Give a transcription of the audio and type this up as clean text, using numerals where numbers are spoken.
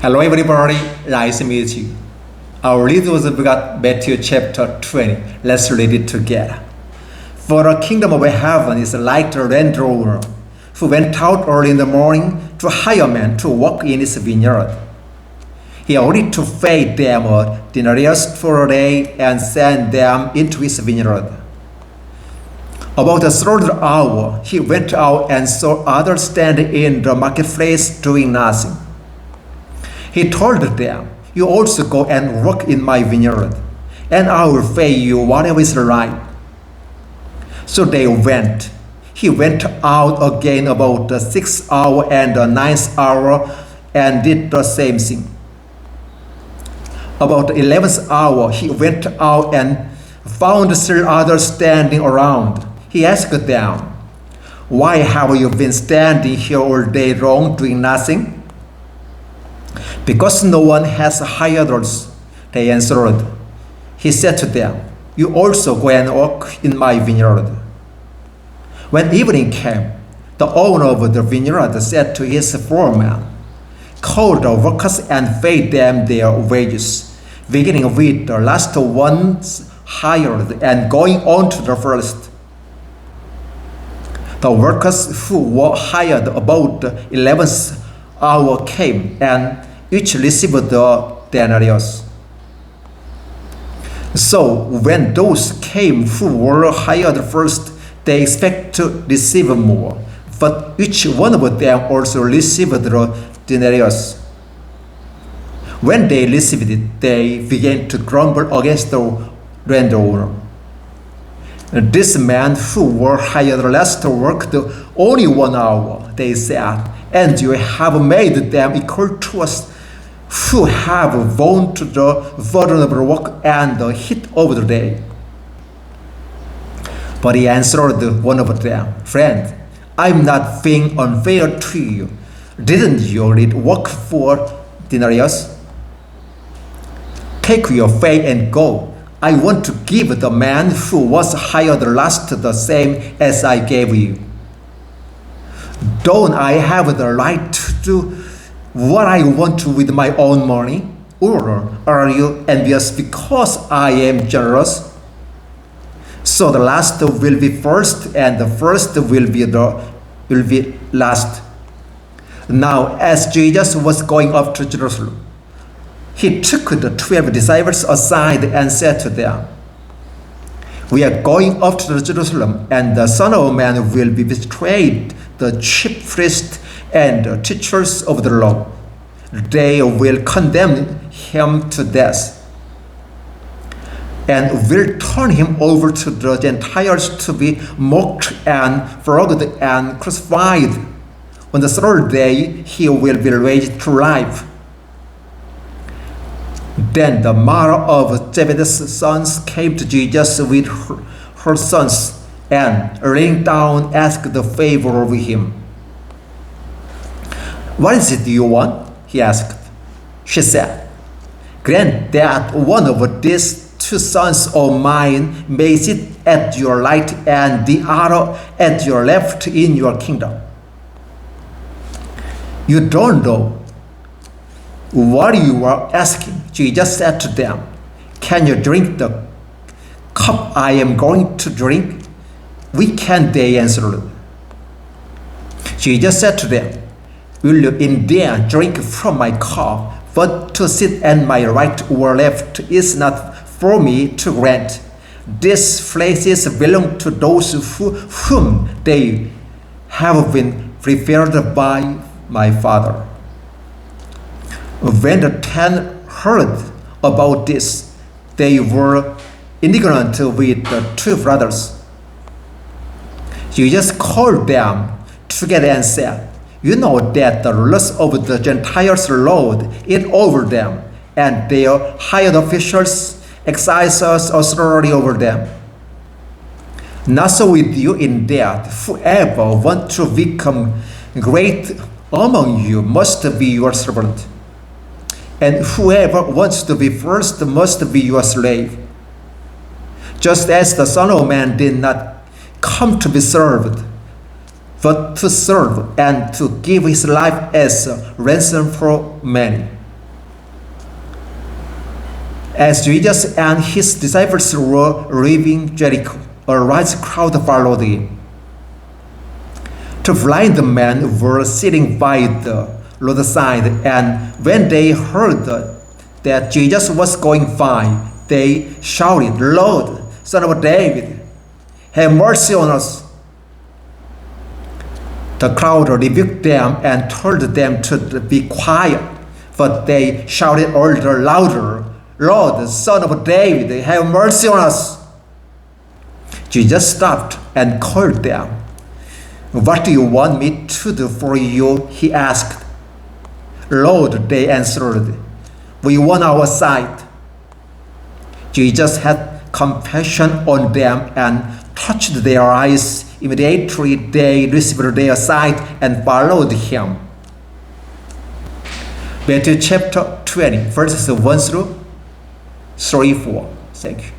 Hello everybody, nice to meet you. Our read was about Matthew chapter 20. Let's read it together. For the kingdom of heaven is like a landowner who went out early in the morning to hire men to work in his vineyard. He agreed to pay them a denarius for a day and send them into his vineyard. About the third hour, he went out and saw others standing in the marketplace doing nothing. He told them, "You also go and work in my vineyard, and I will pay you whatever is right." So they went. He went out again about the 6th hour and the 9th hour and did the same thing. About the 11th hour, he went out and found still others standing around. He asked them, "Why have you been standing here all day long doing nothing?" "Because no one has hired us," they answered. He said to them, "You also go and work in my vineyard." When evening came, the owner of the vineyard said to his foreman, "Call the workers and pay them their wages, beginning with the last ones hired and going on to the first." The workers who were hired about the 11th hour came and each received the denarius. So when those came who were hired first, they expect to receive more, but each one of them also received the denarius. When they received it, they began to grumble against the landowner. "This man who were hired last worked only 1 hour," they said, "and you have made them equal to us who have borne to the burden of the work and the heat of the day." But he answered one of them, "Friend, I'm not being unfair to you. Didn't you read work for denarius? Take your pay and go. I want to give the man who was hired last the same as I gave you. Don't I have the right to do what I want to with my own money? Or are you envious because I am generous? So the last will be first, and the first will be last." Now, as Jesus was going up to Jerusalem, he took the 12 disciples aside and said to them, "We are going up to Jerusalem, and the Son of Man will be betrayed the chief priests and the teachers of the law. They will condemn him to death and will turn him over to the Gentiles to be mocked and flogged and crucified. On the third day, he will be raised to life." Then the mother of Zebedee's sons came to Jesus with her sons, and laying down asked the favor of him. "What is it you want?" he asked. She said, "Grant that one of these 2 sons of mine may sit at your right and the other at your left in your kingdom." "You don't know what you are asking," Jesus said to them. "Can you drink the cup I am going to drink?" "We can," they answered. Jesus said to them, "Will you indeed drink from my cup? But to sit at my right or left is not for me to grant. These places belong to those whom they have been prepared by my Father." When the 10 heard about this, they were indignant with the 2 brothers. Jesus called them together and said, "You know that the rulers of the Gentiles lord it over them, and their hired officials exercise authority over them. Not so with you in that whoever wants to become great among you must be your servant, and whoever wants to be first must be your slave. Just as the Son of Man did not come to be served, but to serve and to give his life as a ransom for many." As Jesus and his disciples were leaving Jericho, a large crowd followed him. Two blind men were sitting by the roadside, and when they heard that Jesus was going by, they shouted, "Lord, Son of David, have mercy on us." The crowd rebuked them and told them to be quiet, but they shouted all the louder, "Lord, Son of David, have mercy on us." Jesus stopped and called them. "What do you want me to do for you?" he asked. "Lord," they answered, "we want our sight." Jesus had compassion on them and touched their eyes. Immediately they received their sight and followed him. Matthew chapter 20, verses 1 through 34. Thank you.